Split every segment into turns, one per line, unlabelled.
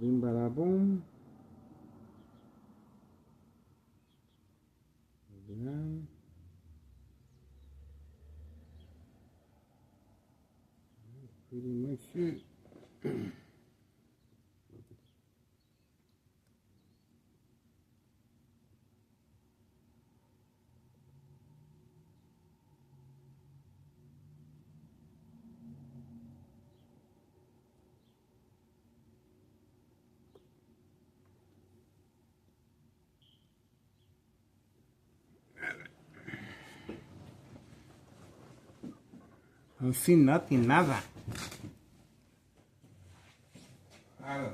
bing, bada, boom. Moving pretty much it. I don't see nothing, nada. Nada.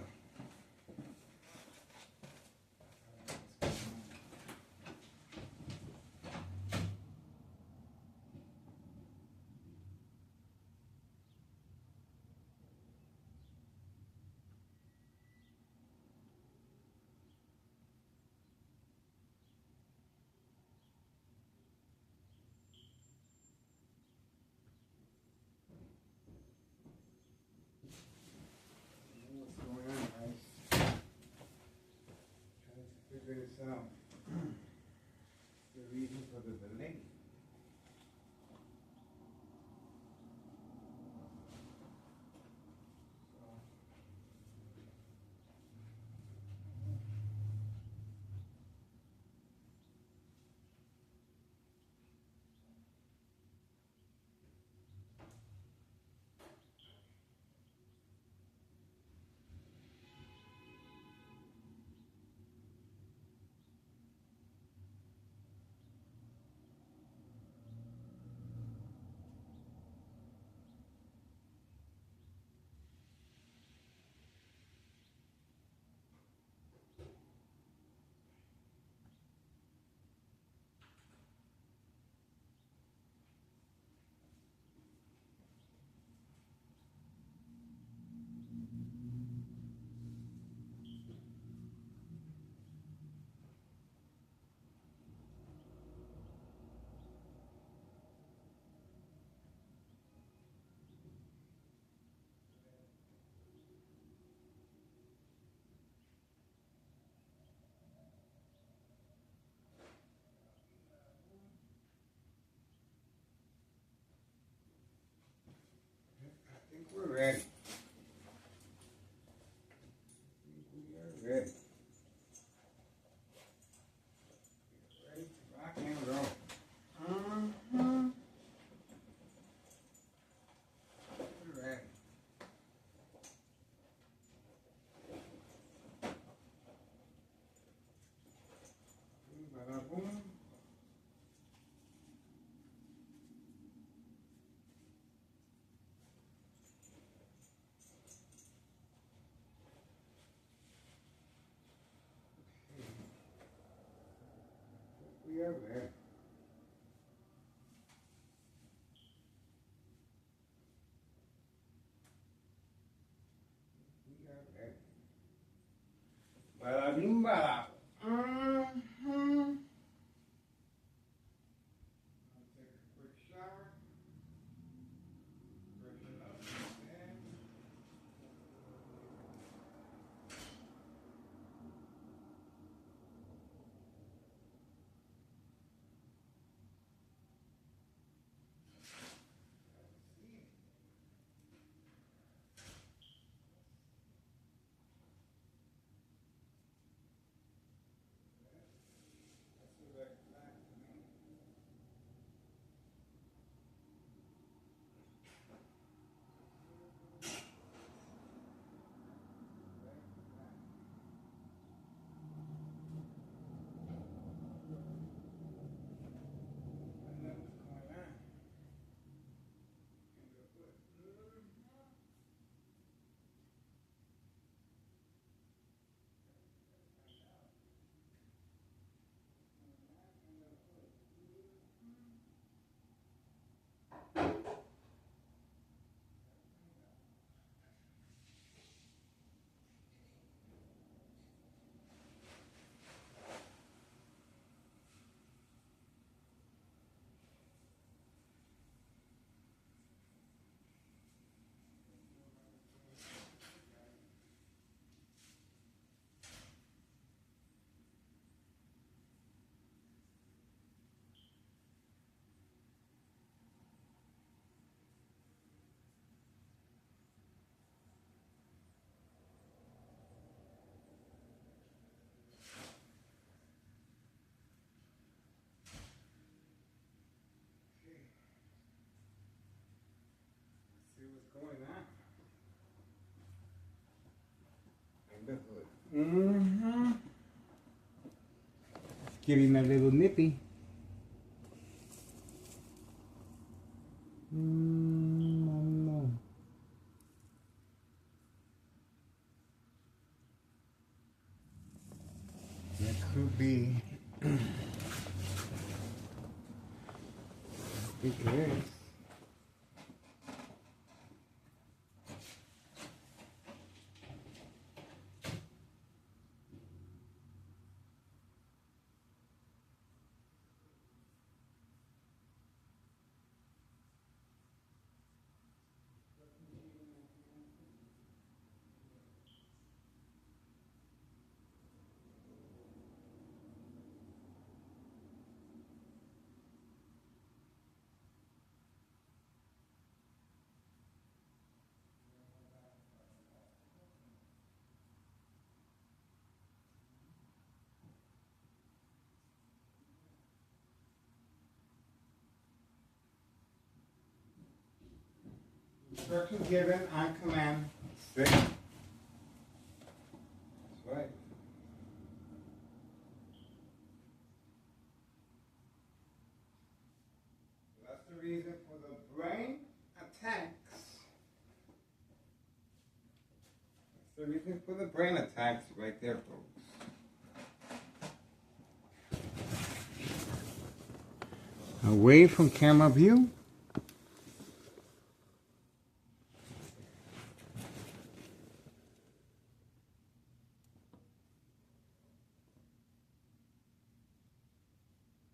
What's going on, guys? Trying to figure this out. The reason for the delay. I think we're ready. We are ready. Ready to rock and roll. We're ready. Boom, bada, boom. We are ready. We are ready. Bada bing, bada. I'll take a quick shower. Freshen up. And going on in the hood.
Mm-hmm. It's getting a little nippy. I don't know.
That could be. I think it is. Instructions given on command 6. That's right. That's the reason for the brain attacks. That's the reason for the brain attacks right there, folks.
Away from camera view.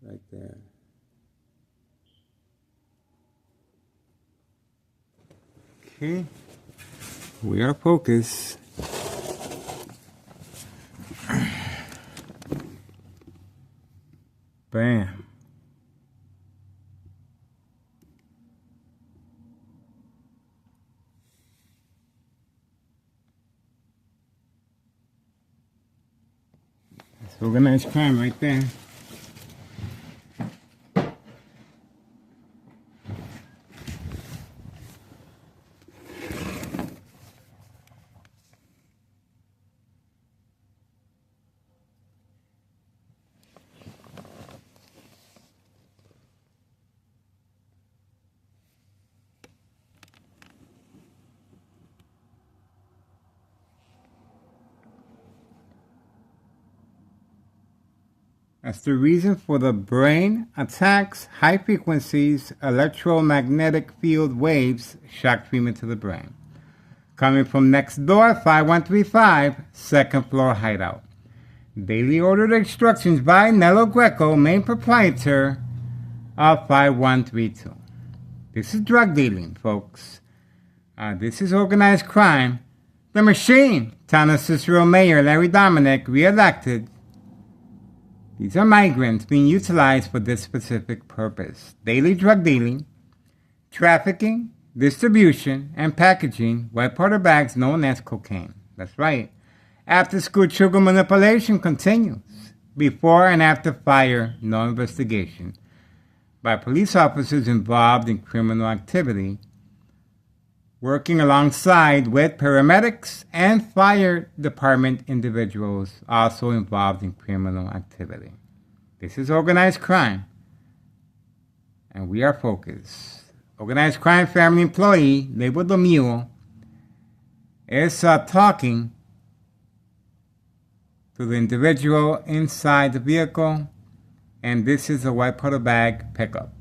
Right there. Okay. We are focused. Bam. That's organized crime right there. That's the reason for the brain attacks high frequencies electromagnetic field waves shock treatment to the brain. Coming from next door, 5135, second floor hideout. Daily ordered instructions by Nello Greco, main proprietor of 5132. This is drug dealing, folks. This is organized crime. The machine, Town of Cicero Mayor Larry Dominic, reelected. These are migrants being utilized for this specific purpose. Daily drug dealing, trafficking, distribution, and packaging white powder bags known as cocaine. That's right. After school sugar manipulation continues. Before and after fire, no investigation by police officers involved in criminal activity, working alongside with paramedics and fire department individuals also involved in criminal activity. This is organized crime, and we are focused. Organized crime family employee, labeled the Mule, is talking to the individual inside the vehicle, and this is a white powder bag pickup.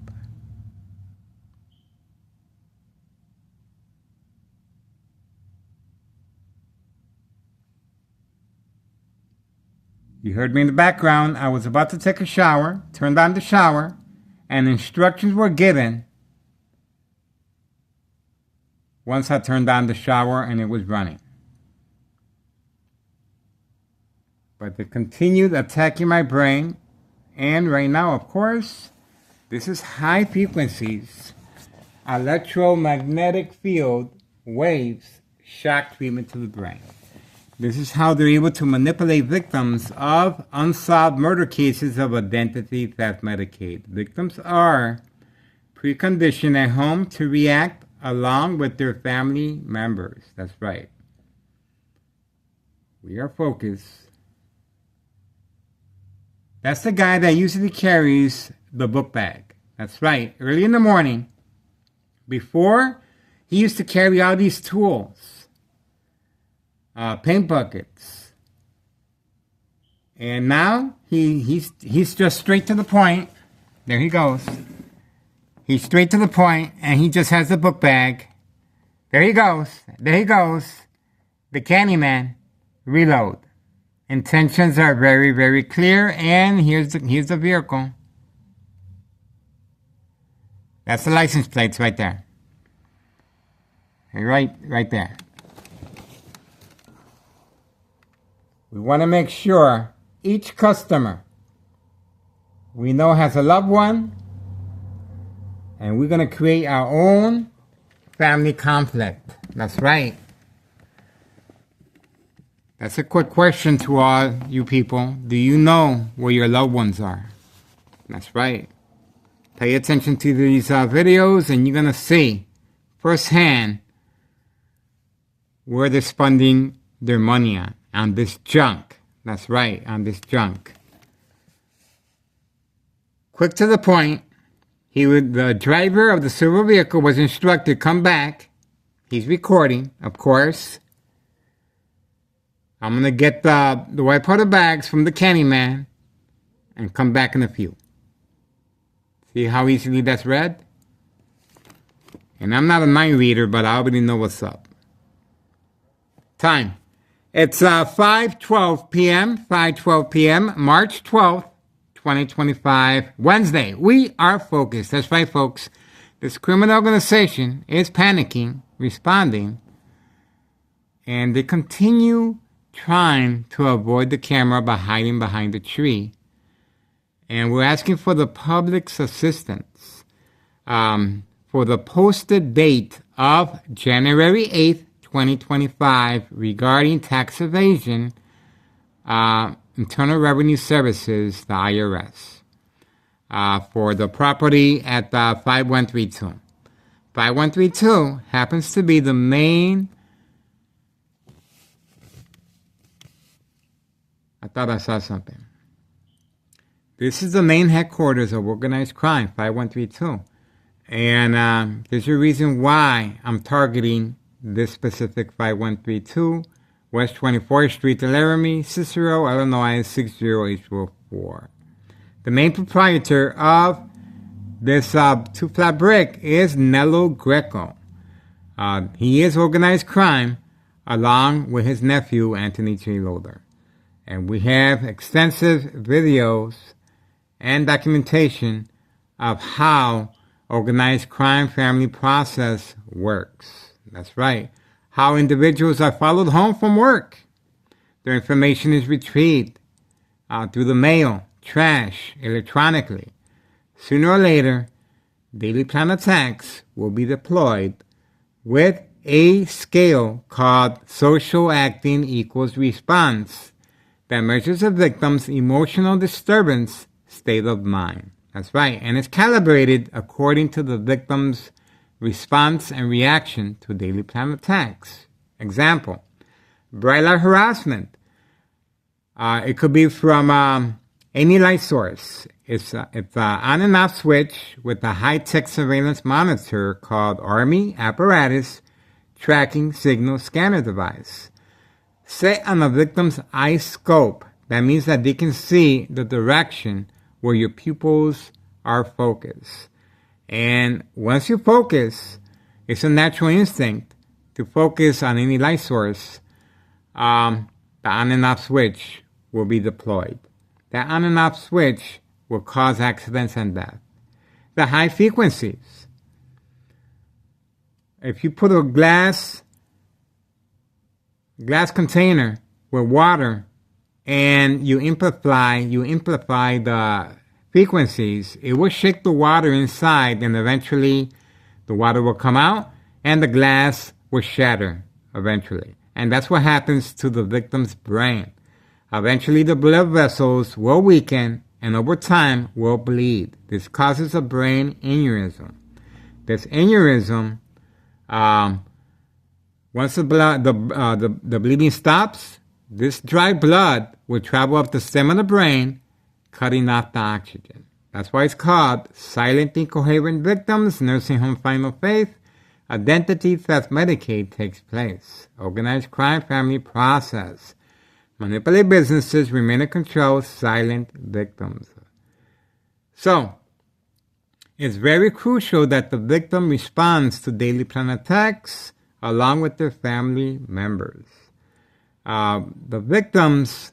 You heard me in the background. I was about to take a shower, turned on the shower, and instructions were given once I turned on the shower and it was running. But they continued attacking my brain, and right now, of course, this is high frequencies, electromagnetic field waves, shock treatment to the brain. This is how they're able to manipulate victims of unsolved murder cases of identity theft Medicaid. Victims are preconditioned at home to react along with their family members. That's right. We are focused. That's the guy that usually carries the book bag. That's right. Early in the morning, before, he used to carry all these tools, paint buckets. And now he's just straight to the point. There he goes. He's straight to the point, and he just has the book bag. There he goes. There he goes. The Candyman. Reload. Intentions are very, very clear, and here's the vehicle. That's the license plates right there. Right there. We want to make sure each customer we know has a loved one, and we're going to create our own family conflict. That's right. That's a quick question to all you people. Do you know where your loved ones are? That's right. Pay attention to these videos, and you're going to see firsthand where they're spending their money on this junk. That's right, on this junk. Quick to the point. The driver of the silver vehicle was instructed, come back. He's recording, of course. I'm going to get the white powder bags from the Candyman and come back in a few. See how easily that's read? And I'm not a mind reader, but I already know what's up. Time. It's 5:12 p.m., 5:12 p.m., March 12th, 2025, Wednesday. We are focused. That's right, folks. This criminal organization is panicking, responding, and they continue trying to avoid the camera by hiding behind the tree. And we're asking for the public's assistance for the posted date of January 8th, 2025 regarding tax evasion, Internal Revenue Services, the IRS, for the property at 5132. 5132 happens to be the main... I thought I saw something. This is the main headquarters of organized crime, 5132. And there's a reason why I'm targeting this specific 5132, West 24th Street, Laramie, Cicero, Illinois, 60804. The main proprietor of this two-flat brick is Nello Greco. He is organized crime along with his nephew, Anthony J. Loader. And we have extensive videos and documentation of how organized crime family process works. That's right. How individuals are followed home from work. Their information is retrieved through the mail, trash, electronically. Sooner or later, daily plan attacks will be deployed with a scale called social acting equals response that measures a victim's emotional disturbance state of mind. That's right. And it's calibrated according to the victim's response and reaction to daily plan attacks. Example, bright light harassment. It could be from any light source. It's an on and off switch with a high-tech surveillance monitor called Army Apparatus Tracking Signal Scanner Device. Set on the victim's eye scope. That means that they can see the direction where your pupils are focused. And once you focus, it's a natural instinct to focus on any light source. The on and off switch will be deployed. That on and off switch will cause accidents and death. The high frequencies. If you put a glass container with water and you amplify the frequencies, it will shake the water inside, and eventually the water will come out and the glass will shatter eventually. And that's what happens to the victim's brain. Eventually the blood vessels will weaken and over time will bleed. This causes a brain aneurysm. This aneurysm Once the bleeding stops, this dry blood will travel up the stem of the brain, cutting off the oxygen. That's why it's called silent incoherent victims, nursing home final faith. Identity theft Medicaid takes place. Organized crime family process. Manipulate businesses, remain in control, silent victims. So, it's very crucial that the victim responds to daily plan attacks along with their family members. The victims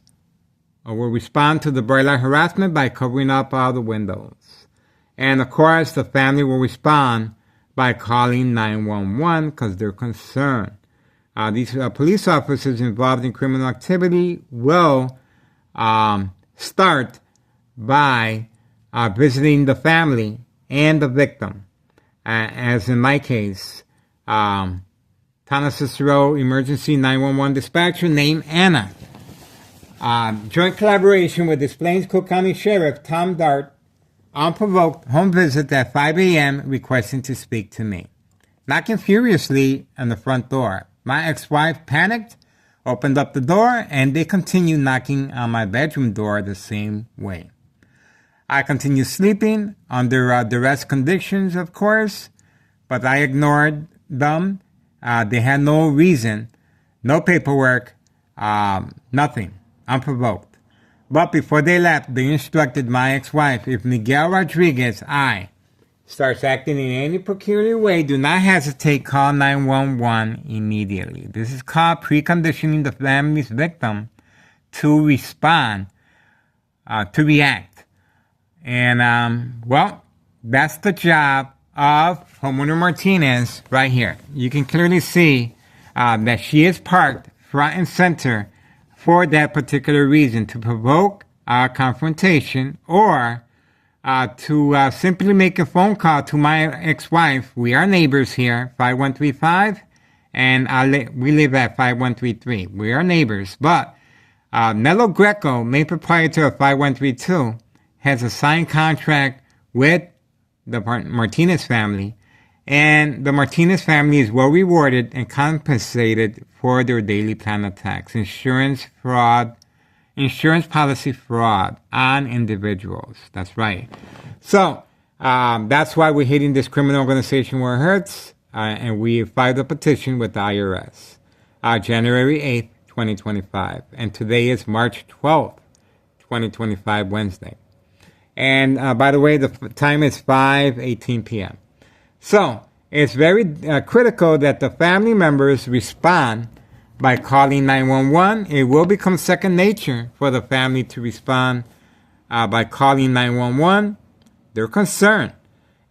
will respond to the bright light harassment by covering up all the windows. And of course, the family will respond by calling 911 because they're concerned. These police officers involved in criminal activity will start by visiting the family and the victim. As in my case, Town of Cicero Emergency 911 dispatcher named Anna. Joint collaboration with Des Plaines Cook County Sheriff Tom Dart, unprovoked home visit at 5 a.m. requesting to speak to me. Knocking furiously on the front door. My ex-wife panicked, opened up the door, and they continued knocking on my bedroom door the same way. I continued sleeping under duress conditions, of course, but I ignored them. They had no reason, no paperwork, nothing, unprovoked. But before they left, they instructed my ex-wife, if Miguel Rodriguez, starts acting in any peculiar way, do not hesitate, call 911 immediately. This is called preconditioning the family's victim to respond, to react. And, well, that's the job of Homeowner Martinez right here. You can clearly see that she is parked front and center for that particular reason, to provoke a confrontation or to simply make a phone call to my ex-wife. We are neighbors here, 5135, and we live at 5133. We are neighbors, but Nello Greco, main proprietor of 5132, has a signed contract with the Martinez family, and the Martinez family is well rewarded and compensated for their daily plan attacks, insurance policy fraud on individuals. That's right. So that's why we're hitting this criminal organization where it hurts, and we filed a petition with the IRS January 8th, 2025, and today is March 12th, 2025, Wednesday. And by the way, the time is 5:18 p.m. So it's very critical that the family members respond by calling 911. It will become second nature for the family to respond by calling 911. They're concerned.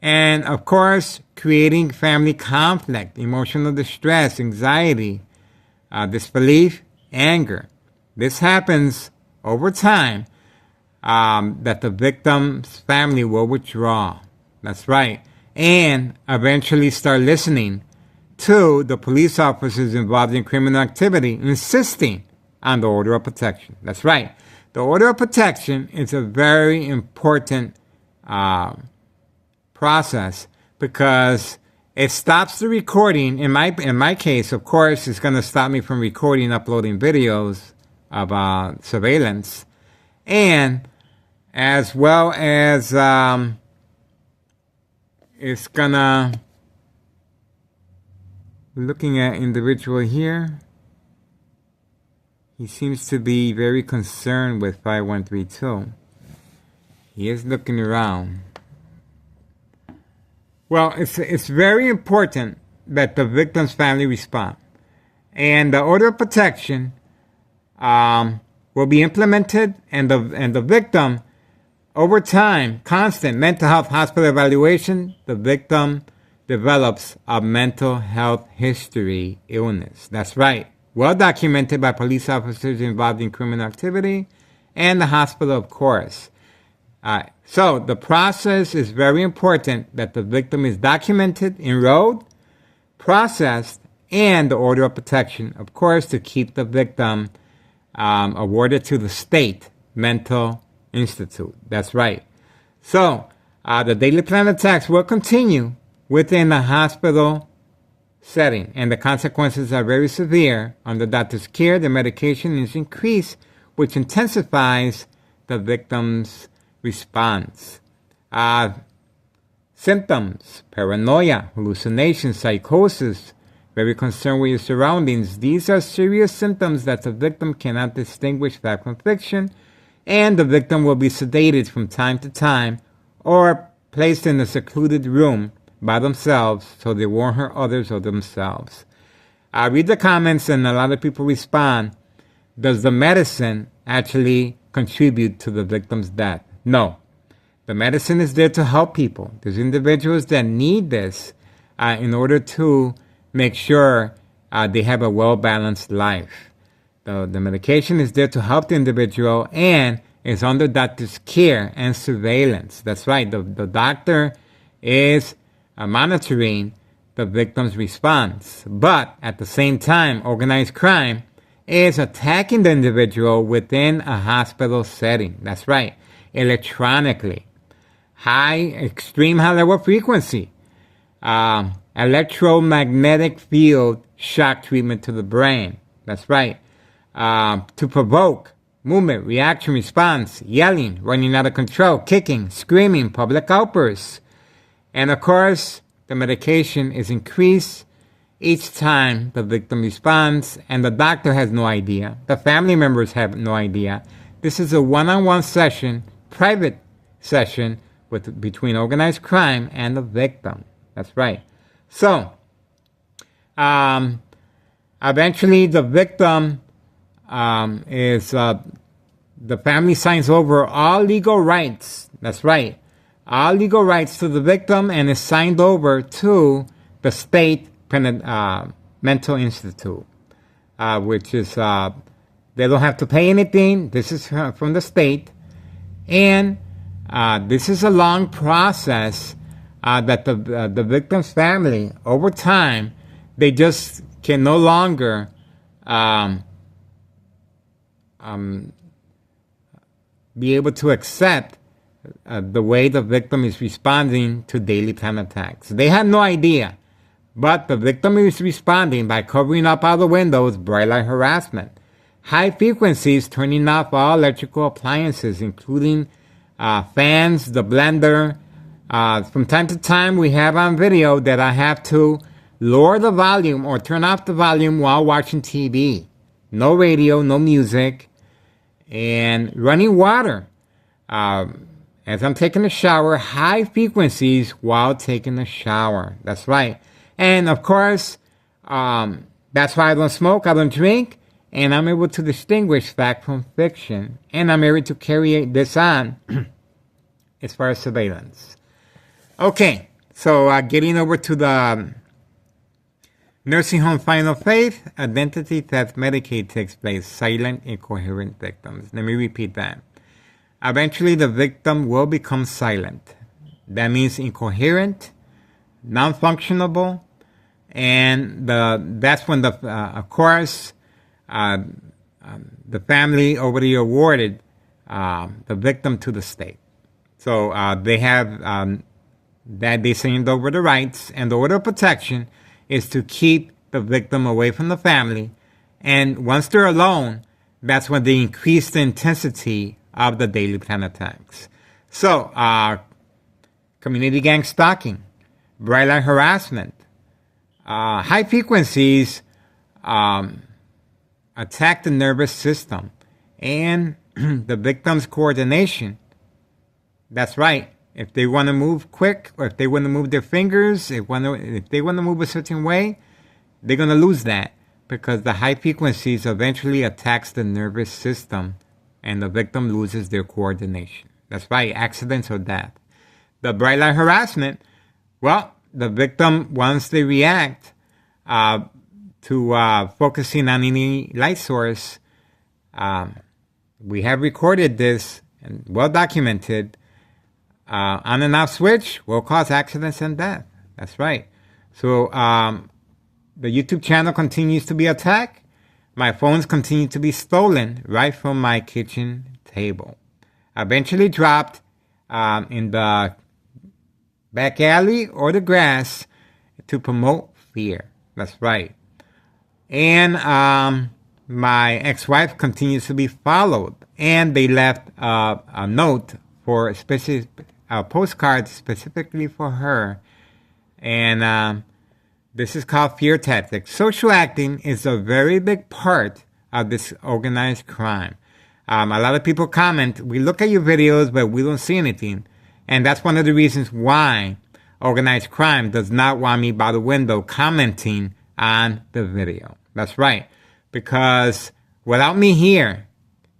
And of course, creating family conflict, emotional distress, anxiety, disbelief, anger. This happens over time, that the victim's family will withdraw. That's right. And eventually start listening to the police officers involved in criminal activity, insisting on the order of protection. That's right. The order of protection is a very important process because it stops the recording. In my case, of course, it's going to stop me from recording, uploading videos of surveillance, and as well as it's gonna, looking at individual here, he seems to be very concerned with 5132. He is looking around. Well, it's very important that the victim's family respond, and the order of protection will be implemented, and the victim, over time, constant mental health hospital evaluation, the victim develops a mental health history illness. That's right. Well documented by police officers involved in criminal activity and the hospital, of course. So the process is very important that the victim is documented, enrolled, processed, and the order of protection, of course, to keep the victim awarded to the state mental institute. That's right. So the daily plan attacks will continue within the hospital setting, and the consequences are very severe. Under doctor's care, the medication is increased, which intensifies the victim's response. Symptoms: paranoia, hallucinations, psychosis, very concerned with your surroundings. These are serious symptoms that the victim cannot distinguish fact from fiction, and the victim will be sedated from time to time or placed in a secluded room by themselves so they won't hurt others or themselves. I read the comments and a lot of people respond, does the medicine actually contribute to the victim's death? No. The medicine is there to help people. There's individuals that need this in order to make sure they have a well-balanced life. The medication is there to help the individual and is under doctor's care and surveillance. That's right. The doctor is monitoring the victim's response. But at the same time, organized crime is attacking the individual within a hospital setting. That's right. Electronically. Extreme high level frequency. Electromagnetic field shock treatment to the brain. That's right. To provoke movement, reaction, response, yelling, running out of control, kicking, screaming, public outbursts. And of course, the medication is increased each time the victim responds, and the doctor has no idea. The family members have no idea. This is a one-on-one session, private session between organized crime and the victim. That's right. So, eventually the victim the family signs over all legal rights. That's right. All legal rights to the victim, and is signed over to the state mental institute, which is, they don't have to pay anything. This is from the state. And this is a long process that the victim's family, over time, they just can no longer be able to accept the way the victim is responding to daily plan attacks. They had no idea, but the victim is responding by covering up all the windows, bright light harassment, high frequencies, turning off all electrical appliances, including fans, the blender. From time to time, we have on video that I have to lower the volume or turn off the volume while watching TV. No radio, no music, and running water. As I'm taking a shower, high frequencies while taking a shower. That's right. And of course, that's why I don't smoke, I don't drink, and I'm able to distinguish fact from fiction. And I'm able to carry this on as far as surveillance. Okay, so getting over to the nursing home final phase, identity theft Medicaid takes place, silent, incoherent victims. Let me repeat that. Eventually, the victim will become silent. That means incoherent, non-functionable, and that's when of course, the family already awarded the victim to the state. So they have that they signed over the rights, and the order of protection is to keep the victim away from the family. And once they're alone, that's when they increase the intensity of the daily plan attacks. So, community gang stalking, bright light harassment, high frequencies attack the nervous system and the victim's coordination. That's right. If they want to move quick, or if they want to move their fingers, if they want to move a certain way, they're going to lose that, because the high frequencies eventually attacks the nervous system and the victim loses their coordination. That's right, accidents or death. The bright light harassment, well, the victim, once they react to focusing on any light source, we have recorded this and well documented. On and off switch will cause accidents and death. That's right. So the YouTube channel continues to be attacked. My phones continue to be stolen right from my kitchen table. Eventually dropped in the back alley or the grass to promote fear. That's right. And my ex-wife continues to be followed. And they left a note for a postcard specifically for her. And this is called fear tactics. Social acting is a very big part of this organized crime. A lot of people comment, we look at your videos, but we don't see anything. And that's one of the reasons why organized crime does not want me by the window commenting on the video. That's right. Because without me here,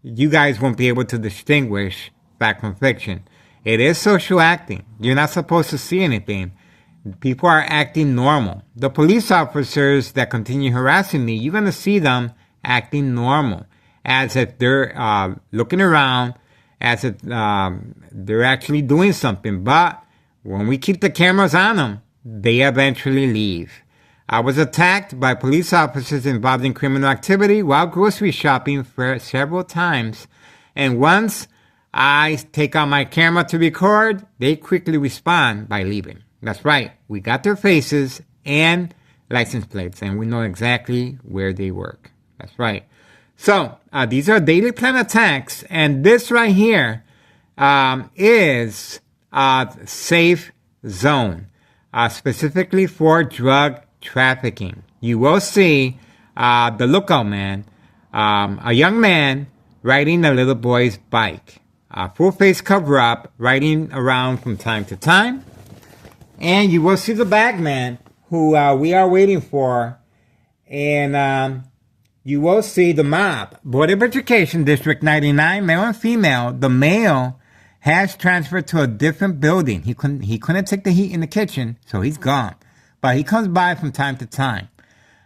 you guys won't be able to distinguish fact from fiction. It is social acting. You're not supposed to see anything. People are acting normal. The police officers that continue harassing me, you're going to see them acting normal, as if they're looking around, as if they're actually doing something. But when we keep the cameras on them, they eventually leave. I was attacked by police officers involved in criminal activity while grocery shopping for several times. And once I take out my camera to record, they quickly respond by leaving. That's right. We got their faces and license plates, and we know exactly where they work. That's right. So these are Daily Plan attacks, and this right here is a safe zone, specifically for drug trafficking. You will see the lookout man, a young man riding a little boy's bike, full face cover up, riding around from time to time. And you will see the bagman who we are waiting for. And you will see the mob. Board of Education, District 99, male and female. The male has transferred to a different building. He couldn't take the heat in the kitchen, so he's gone. But he comes by from time to time.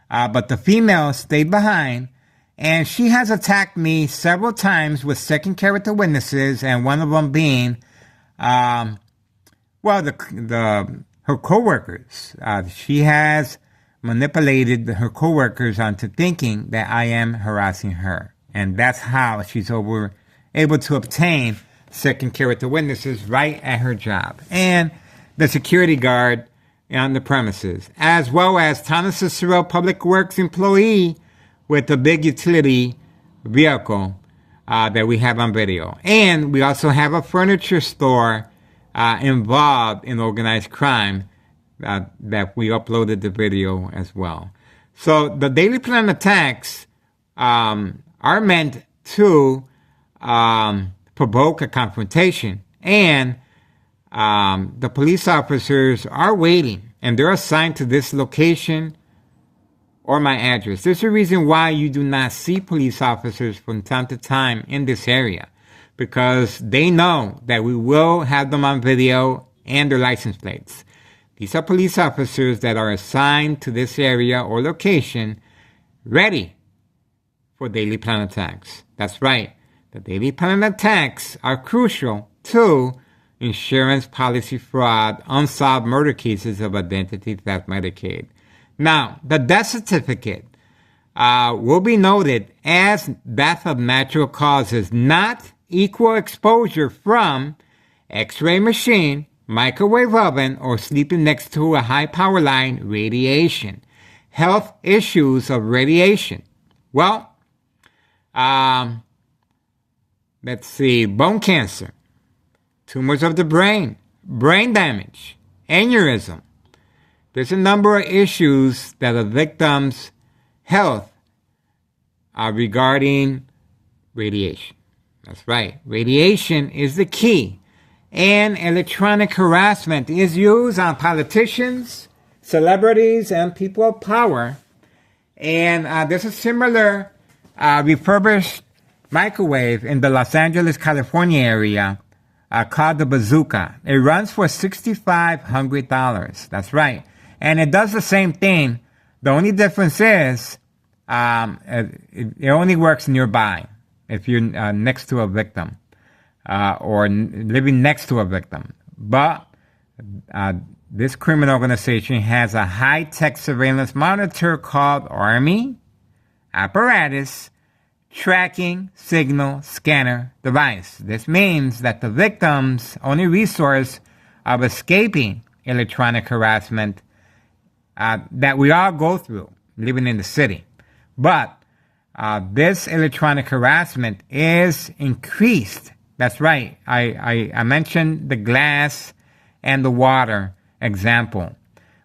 But the female stayed behind. And she has attacked me several times with second character witnesses. And one of them being... her coworkers. She has manipulated her coworkers onto thinking that I am harassing her. And that's how she's able to obtain second character witnesses right at her job. And the security guard on the premises, as well as Thomas Cicero Public Works employee with the big utility vehicle that we have on video. And we also have a furniture store involved in organized crime that we uploaded the video as well. So the Daily Plan attacks are meant to provoke a confrontation, and the police officers are waiting, and they're assigned to this location or my address. There's a reason why you do not see police officers from time to time in this area, because they know that we will have them on video and their license plates. These are police officers that are assigned to this area or location, ready for Daily Plan attacks. That's right. The Daily Plan attacks are crucial to insurance policy fraud, unsolved murder cases of identity theft Medicaid. Now, the death certificate will be noted as death of natural causes, not equal exposure from X-ray machine, microwave oven, or sleeping next to a high power line, radiation. Health issues of radiation. Well, let's see, bone cancer, tumors of the brain damage, aneurysm. There's a number of issues that a victim's health are regarding radiation. That's right. Radiation is the key. And electronic harassment is used on politicians, celebrities, and people of power. And there's a similar refurbished microwave in the Los Angeles, California area called the Bazooka. It runs for $6,500. That's right. And it does the same thing. The only difference is it only works nearby if you're next to a victim or living next to a victim. But this criminal organization has a high-tech surveillance monitor called Army Apparatus Tracking Signal Scanner Device. This means that the victim's only resource of escaping electronic harassment that we all go through living in the city. But this electronic harassment is increased. That's right. I mentioned the glass and the water example.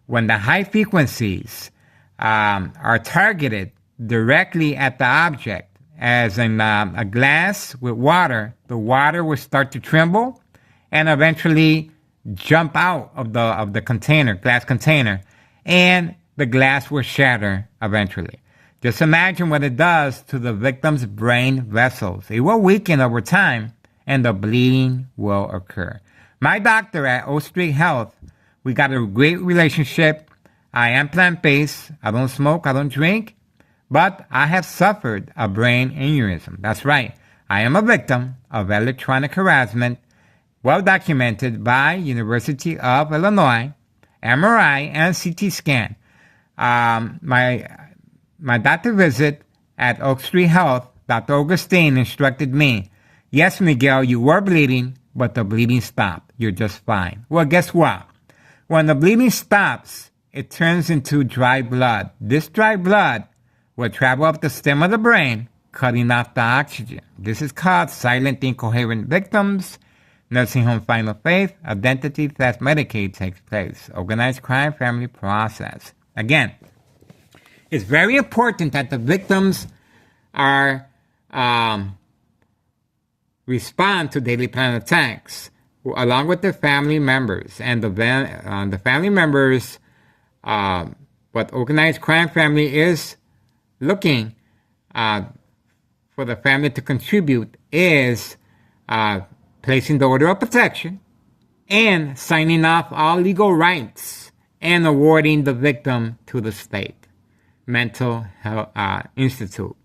When the high frequencies are targeted directly at the object, as in a glass with water, the water will start to tremble and eventually jump out of the container, glass container, and the glass will shatter eventually. Just imagine what it does to the victim's brain vessels. It will weaken over time, and the bleeding will occur. My doctor at Oak Street Health, we got a great relationship. I am plant-based. I don't smoke. I don't drink. But I have suffered a brain aneurysm. That's right. I am a victim of electronic harassment, well documented by University of Illinois, MRI, and CT scan. My doctor visit at Oak Street Health, Dr. Augustine instructed me, yes, Miguel, you were bleeding, but the bleeding stopped. You're just fine. Well, guess what? When the bleeding stops, it turns into dry blood. This dry blood will travel up the stem of the brain, cutting off the oxygen. This is called silent incoherent victims. Nursing home final faith, identity theft, Medicaid takes place. Organized crime, family process. Again, it's very important that the victims are respond to daily plan attacks along with their family members. And the family members, what organized crime family is looking for the family to contribute is placing the order of protection and signing off all legal rights and awarding the victim to the state mental health institute.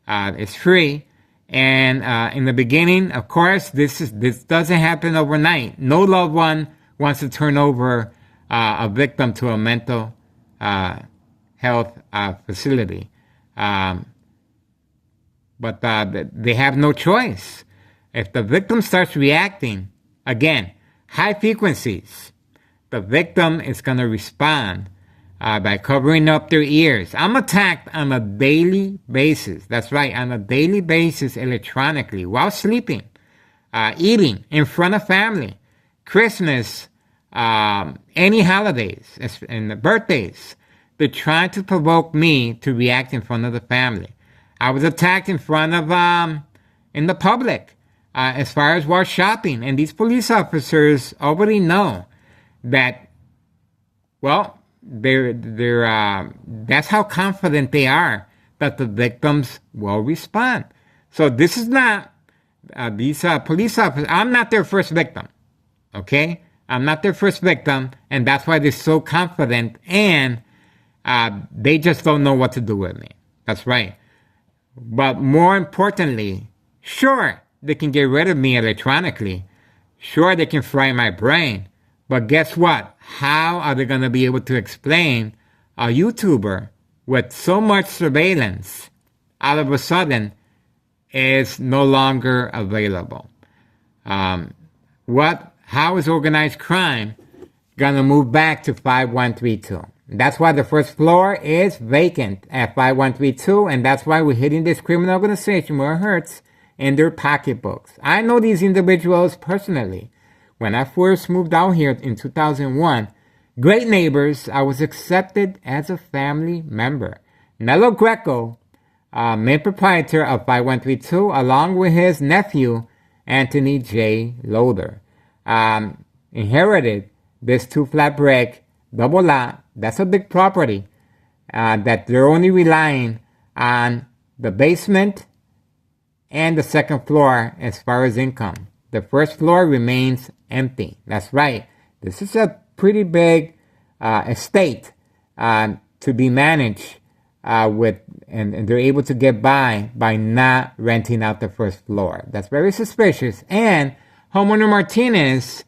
It's free, and in the beginning, of course, this doesn't happen overnight. No loved one wants to turn over a victim to a mental health facility, but they have no choice. If the victim starts reacting, again, high frequencies, the victim is going to respond by covering up their ears. I'm attacked on a daily basis. That's right, on a daily basis electronically, while sleeping, eating, in front of family, Christmas, any holidays, and the birthdays. They're trying to provoke me to react in front of the family. I was attacked in front of, in the public. As far as while shopping. And these police officers already know that, well, that's how confident they are that the victims will respond. So this is not, these police officers, I'm not their first victim, okay? I'm not their first victim, and that's why they're so confident, and they just don't know what to do with me. That's right. But more importantly, sure, they can get rid of me electronically. Sure, they can fry my brain. But guess what? How are they going to be able to explain a YouTuber with so much surveillance all of a sudden is no longer available? How is organized crime going to move back to 5132? That's why the first floor is vacant at 5132, and that's why we're hitting this criminal organization where it hurts in their pocketbooks. I know these individuals personally. When I first moved out here in 2001, great neighbors, I was accepted as a family member. Nello Greco, main proprietor of 5132, along with his nephew, Anthony J. Loader, inherited this 2-flat brick, double lot. That's a big property that they're only relying on the basement and the second floor as far as income. The first floor remains empty. That's right. This is a pretty big estate to be managed with, and they're able to get by not renting out the first floor. That's very suspicious. And homeowner Martinez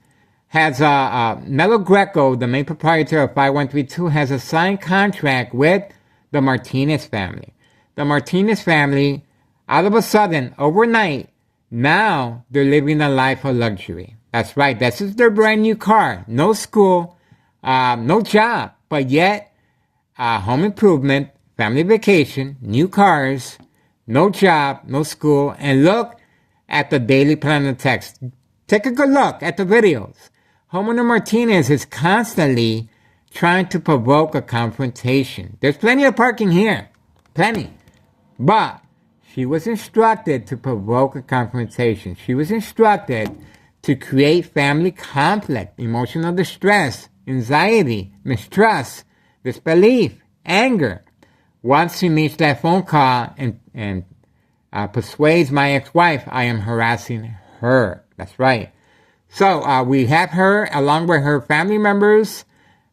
has Nello Greco, the main proprietor of 5132, has a signed contract with the Martinez family. The Martinez family, all of a sudden, overnight, now they're living a life of luxury. That's right. This is their brand new car. No school, no job, but yet home improvement, family vacation, new cars, no job, no school, and look at the daily plan of text. Take a good look at the videos. Homeowner Martinez is constantly trying to provoke a confrontation. There's plenty of parking here. Plenty. But she was instructed to provoke a confrontation. She was instructed to create family conflict, emotional distress, anxiety, mistrust, disbelief, anger. Once she makes that phone call and persuades my ex-wife, I am harassing her. That's right. So we have her, along with her family members,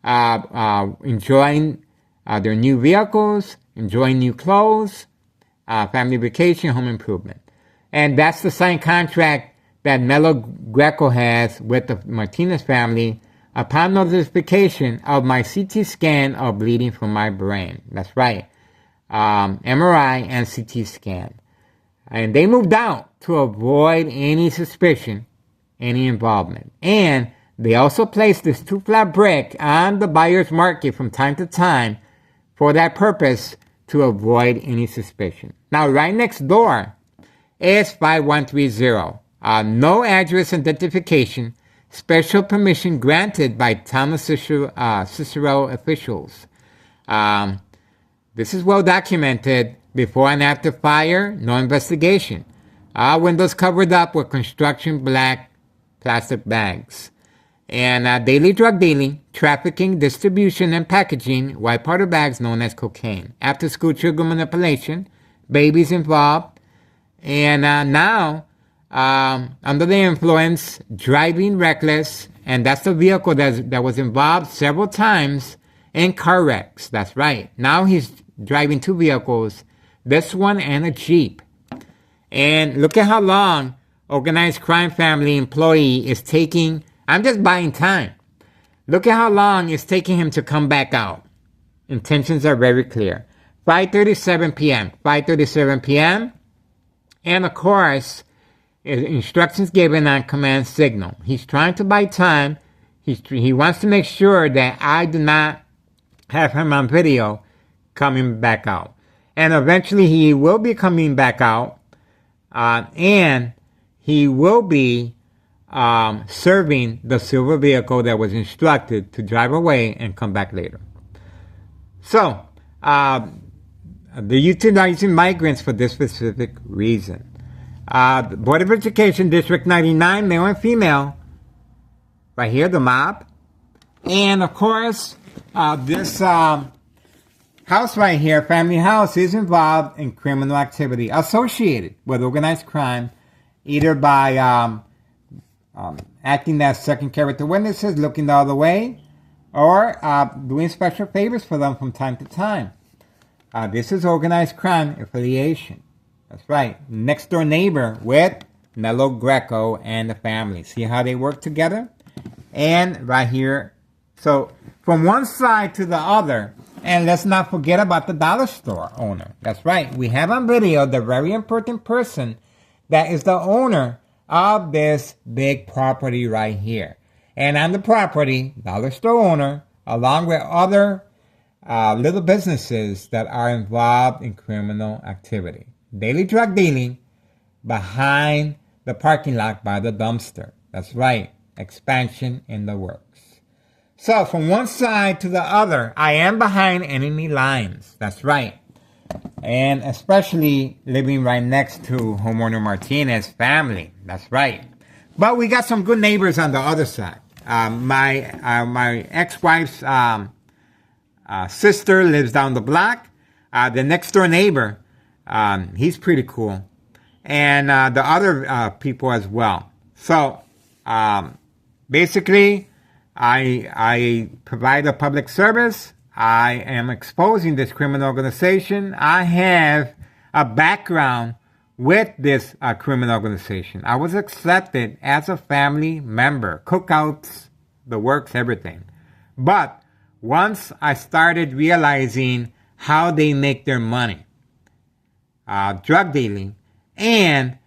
enjoying their new vehicles, enjoying new clothes, family vacation, home improvement. And that's the signed contract that Melo Greco has with the Martinez family upon notification of my CT scan of bleeding from my brain. That's right. MRI and CT scan. And they moved out to avoid any suspicion, any involvement. And they also placed this 2-flat brick on the buyer's market from time to time for that purpose, to avoid any suspicion. Now, right next door is 5130. No address identification, special permission granted by Town of Cicero officials. This is well documented. Before and after fire, no investigation. Windows covered up with construction black plastic bags. And daily drug dealing, trafficking, distribution, and packaging, white powder bags known as cocaine. After school children manipulation, babies involved. And now, under the influence, driving reckless. And that's the vehicle that was involved several times in car wrecks. That's right. Now he's driving 2 vehicles, this one and a Jeep. And look at how long organized crime family employee is taking. I'm just buying time. Look at how long it's taking him to come back out. Intentions are very clear. 5:37 p.m. 5:37 p.m. And of course, instructions given on command signal. He's trying to buy time. He wants to make sure that I do not have him on video coming back out. And eventually he will be coming back out. And he will be serving the silver vehicle that was instructed to drive away and come back later. So, the utilizing migrants for this specific reason. The Board of Education, District 99, male and female. Right here, the mob. And, of course, this house right here, family house, is involved in criminal activity associated with organized crime, either by acting as second character witnesses, looking the other way, or doing special favors for them from time to time. This is organized crime affiliation. That's right. Next door neighbor with Melo Greco and the family. See how they work together? And right here. So from one side to the other, and let's not forget about the dollar store owner. That's right. We have on video the very important person that is the owner of this big property right here. And on the property, dollar store owner, along with other little businesses that are involved in criminal activity. Daily drug dealing behind the parking lot by the dumpster. That's right. Expansion in the works. So from one side to the other, I am behind enemy lines. That's right. And especially living right next to homeowner Martinez family. That's right. But we got some good neighbors on the other side. My ex-wife's sister lives down the block. The next door neighbor, he's pretty cool. And the other people as well. So basically, I provide a public service. I am exposing this criminal organization. I have a background with this criminal organization. I was accepted as a family member, cookouts, the works, everything. But once I started realizing how they make their money, drug dealing, and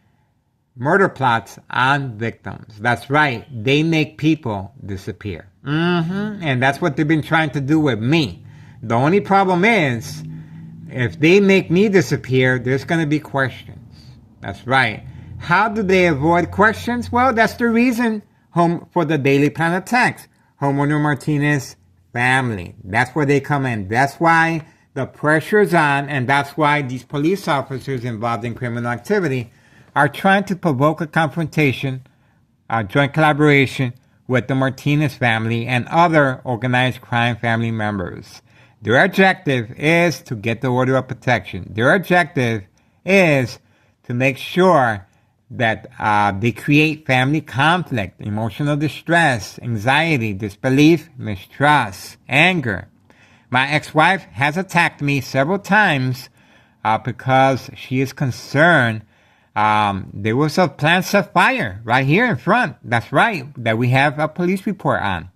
murder plots on victims. That's right. They make people disappear. And that's what they've been trying to do with me. The only problem is, if they make me disappear, there's going to be questions. That's right. How do they avoid questions? Well, that's the reason for the Daily Planet text. Homeowner Martinez family. That's where they come in. That's why the pressure is on, and that's why these police officers involved in criminal activity are trying to provoke a confrontation, a joint collaboration with the Martinez family and other organized crime family members. Their objective is to get the order of protection. Their objective is to make sure that they create family conflict, emotional distress, anxiety, disbelief, mistrust, anger. My ex-wife has attacked me several times because she is concerned. There was a plant set fire right here in front. That's right, that we have a police report on.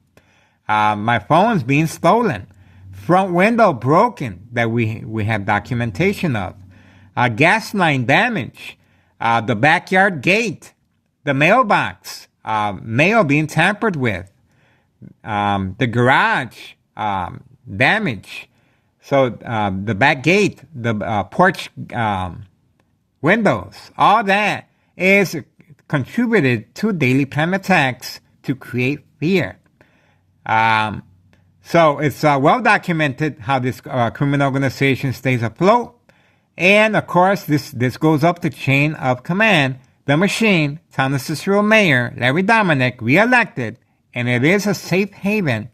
My phone's being stolen. Front window broken that we have documentation of. Gas line damage. The backyard gate. The mailbox. Mail being tampered with. The garage damage. So the back gate, the porch windows, all that is contributed to Daily Planet attacks to create fear. So it's well documented how this criminal organization stays afloat. And of course, this goes up the chain of command. The machine, Town of Cicero Mayor Larry Dominic, reelected, and it is a safe haven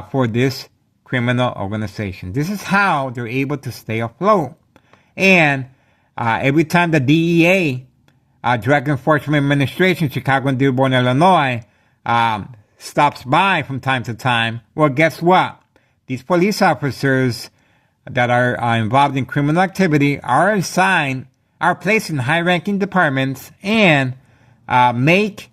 for this criminal organization. This is how they're able to stay afloat. And every time the DEA, Drug Enforcement Administration, Chicago and Dearborn, Illinois, stops by from time to time, well, guess what? These police officers that are involved in criminal activity are placed in high-ranking departments and make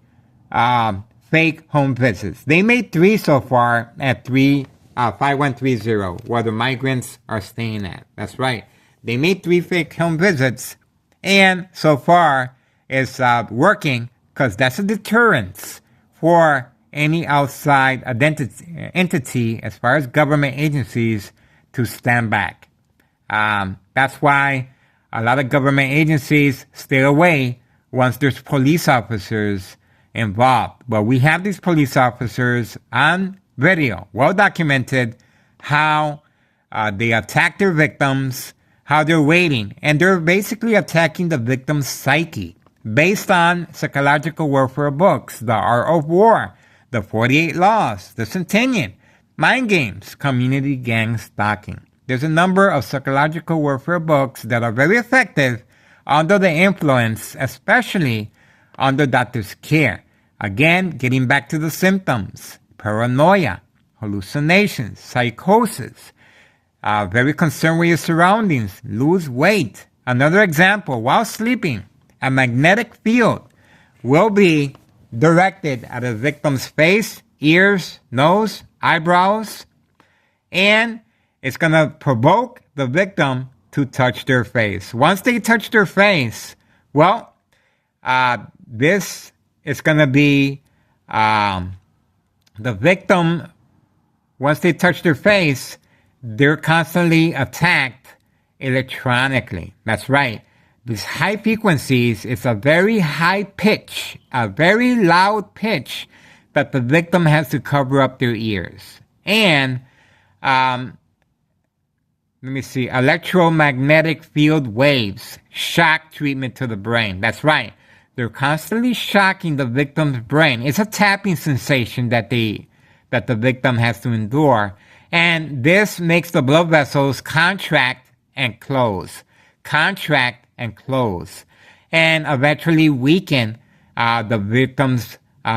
fake home visits. They made 3 so far at 5130, where the migrants are staying at. That's right. They made 3 fake home visits, and so far it's working because that's a deterrence for any outside entity as far as government agencies to stand back. That's why a lot of government agencies stay away once there's police officers involved. But we have these police officers on video, well documented, how they attack their victims, how they're waiting, and they're basically attacking the victim's psyche based on psychological warfare books, The Art of War, The 48 Laws, The Centennial, Mind Games, Community Gang Stalking. There's a number of psychological warfare books that are very effective under the influence, especially under doctor's care. Again, getting back to the symptoms: paranoia, hallucinations, psychosis, very concerned with your surroundings, lose weight. Another example, while sleeping, a magnetic field will be directed at a victim's face, ears, nose, eyebrows, and it's going to provoke the victim to touch their face. Once they touch their face, well, this is going to be the victim. Once they touch their face, they're constantly attacked electronically. That's right. These high frequencies is a very high pitch, a very loud pitch that the victim has to cover up their ears. And, electromagnetic field waves, shock treatment to the brain. That's right. They're constantly shocking the victim's brain. It's a tapping sensation that the victim has to endure. And this makes the blood vessels contract and close. Contract and close. And eventually weaken the victim's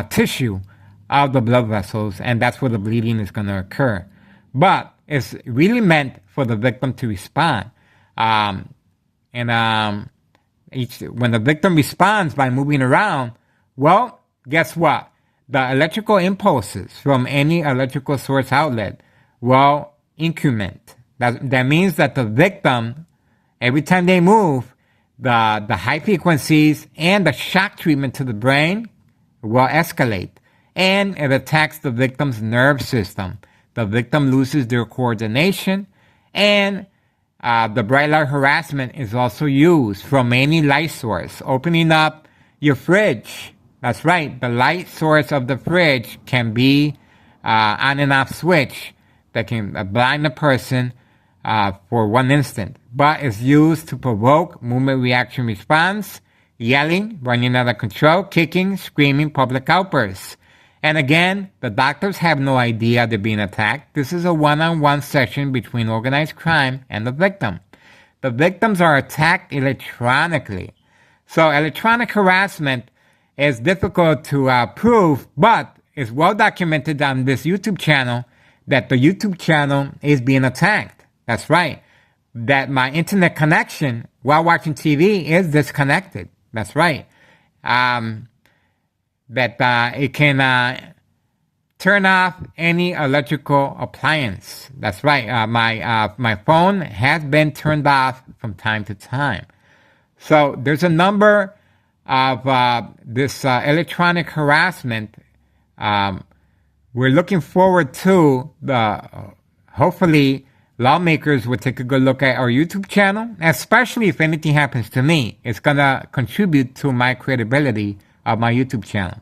tissue of the blood vessels. And that's where the bleeding is going to occur. But it's really meant for the victim to respond. When the victim responds by moving around, well, guess what? The electrical impulses from any electrical source outlet will increment. That means that the victim, every time they move, the high frequencies and the shock treatment to the brain will escalate. And it attacks the victim's nerve system the victim loses their coordination, and the bright light harassment is also used from any light source. Opening up your fridge. That's right. The light source of the fridge can be on and off switch that can blind a person for 1 instant. But it's used to provoke movement reaction response, yelling, running out of control, kicking, screaming, public outbursts. And again, the doctors have no idea they're being attacked. This is a one-on-one session between organized crime and the victim. The victims are attacked electronically. So electronic harassment is difficult to prove, but it's well documented on this YouTube channel that the YouTube channel is being attacked. That's right. That my internet connection while watching TV is disconnected. That's right. That it can turn off any electrical appliance. That's right. My phone has been turned off from time to time. So there's a number of this electronic harassment. We're looking forward to hopefully lawmakers will take a good look at our YouTube channel, especially if anything happens to me. It's going to contribute to my credibility of my YouTube channel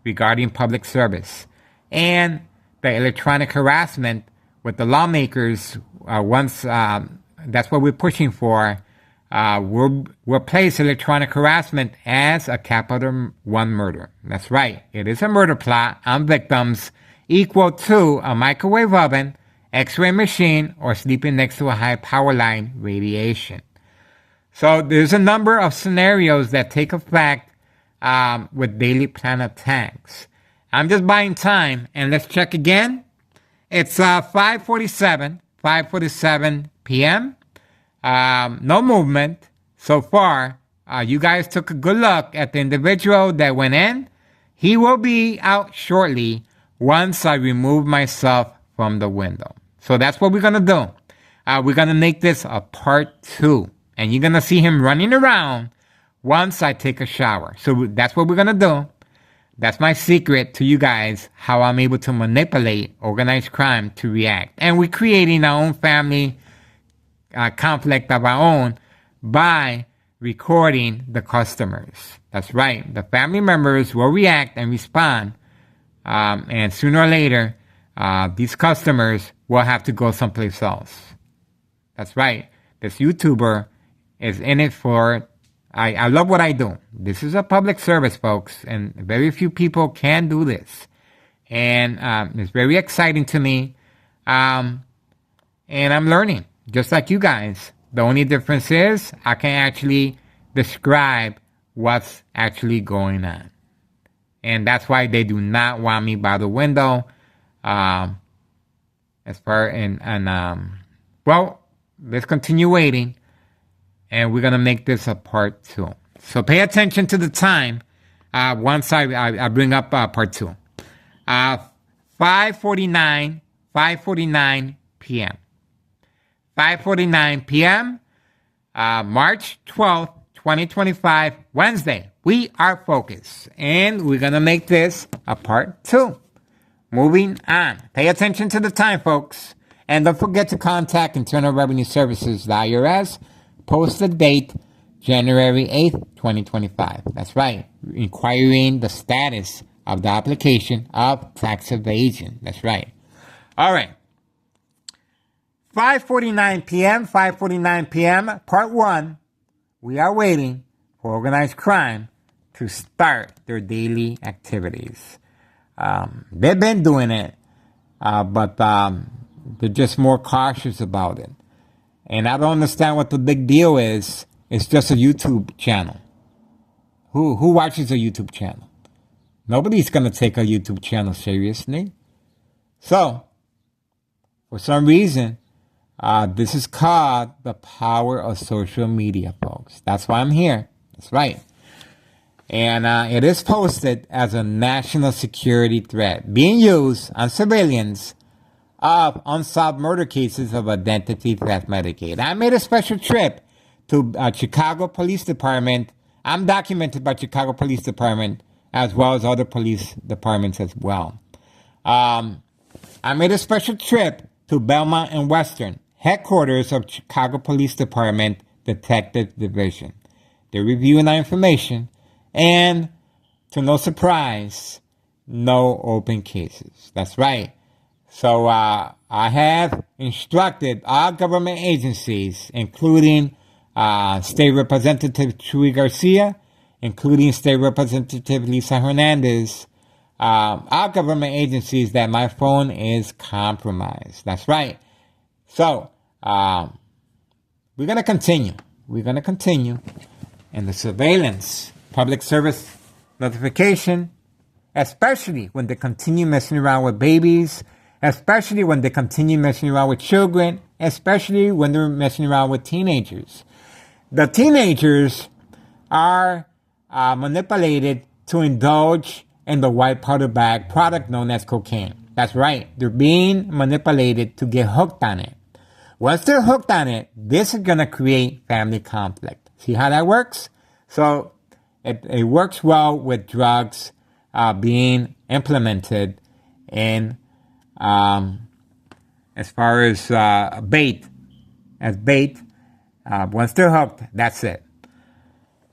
regarding public service. And the electronic harassment with the lawmakers, once that's what we're pushing for, we'll place electronic harassment as a Capital One murder. That's right. It is a murder plot on victims equal to a microwave oven, X-ray machine, or sleeping next to a high power line radiation. So there's a number of scenarios that take effect with daily plan attacks. I'm just buying time, and let's check again. It's 5:47 p.m. No movement so far. You guys took a good look at the individual that went in. He will be out shortly once I remove myself from the window. So that's what we're going to do. We're going to make this a part 2. And you're going to see him running around once I take a shower. So that's what we're going to do. That's my secret to you guys, how I'm able to manipulate organized crime to react. And we're creating our own family conflict of our own by recording the customers. That's right. The family members will react and respond. And sooner or later, these customers will have to go someplace else. That's right. This YouTuber is in it for... I love what I do. This is a public service, folks, and very few people can do this. And it's very exciting to me. And I'm learning, just like you guys. The only difference is I can actually describe what's actually going on. And that's why they do not want me by the window. Well, let's continue waiting. And we're going to make this a part 2. So pay attention to the time once I bring up part 2. 5:49 p.m. 5:49 p.m. March 12th, 2025, Wednesday. We are focused. And we're going to make this a part 2. Moving on. Pay attention to the time, folks. And don't forget to contact Internal Revenue Services, the IRS. Posted date, January 8th, 2025. That's right. Inquiring the status of the application of tax evasion. That's right. All right. 5:49 p.m., part 1. We are waiting for organized crime to start their daily activities. They've been doing it, but they're just more cautious about it. And I don't understand what the big deal is. It's just a YouTube channel. Who watches a YouTube channel? Nobody's going to take a YouTube channel seriously. So, for some reason, this is called the power of social media, folks. That's why I'm here. That's right. And it is posted as a national security threat being used on civilians of unsolved murder cases of identity theft Medicaid. I made a special trip to Chicago Police Department. I'm documented by Chicago Police Department as well as other police departments as well. I made a special trip to Belmont and Western, headquarters of Chicago Police Department Detective Division. They're reviewing our information, and to no surprise, no open cases. That's right. So I have instructed all government agencies, including State Representative Chuy Garcia, including State Representative Lisa Hernandez, our government agencies, that my phone is compromised. That's right. So, we're going to continue. We're going to continue. And the surveillance, public service notification, especially when they continue messing around with babies, especially when they continue messing around with children, especially when they're messing around with teenagers. The teenagers are manipulated to indulge in the white powder bag product known as cocaine. That's right. They're being manipulated to get hooked on it. Once they're hooked on it, this is going to create family conflict. See how that works? So it works well with drugs being implemented in as far as bait. As bait, once they're hooked, that's it.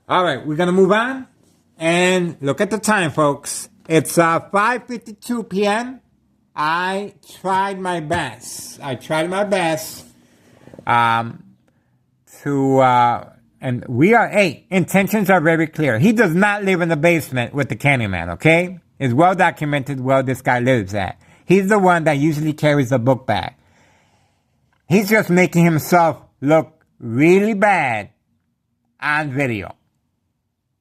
All right, we're going to move on. And look at the time, folks. It's 5:52 p.m. I tried my best. And we are, intentions are very clear. He does not live in the basement with the Candyman, okay? It's well documented where this guy lives at. He's the one that usually carries the book bag. He's just making himself look really bad on video.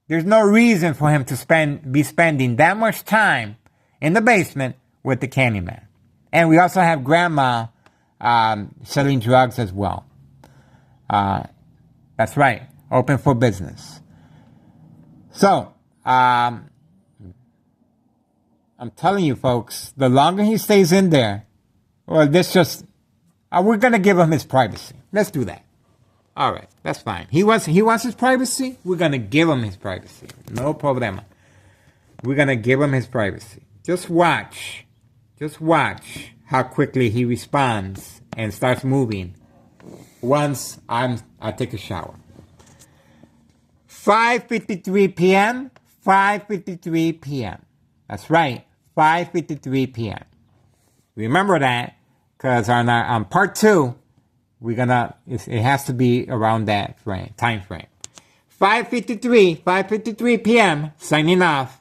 There's no reason for him to be spending that much time in the basement with the Candyman. And we also have Grandma selling drugs as well. That's right. Open for business. So, I'm telling you folks, the longer he stays in there, well, we're going to give him his privacy. Let's do that. All right, that's fine. He wants his privacy. We're going to give him his privacy. No problema. We're going to give him his privacy. Just watch how quickly he responds and starts moving once I take a shower. 5:53 p.m. 5:53 p.m. That's right, 5:53 p.m. Remember that, because on part 2, it has to be around that time frame. 5:53 p.m. Signing off.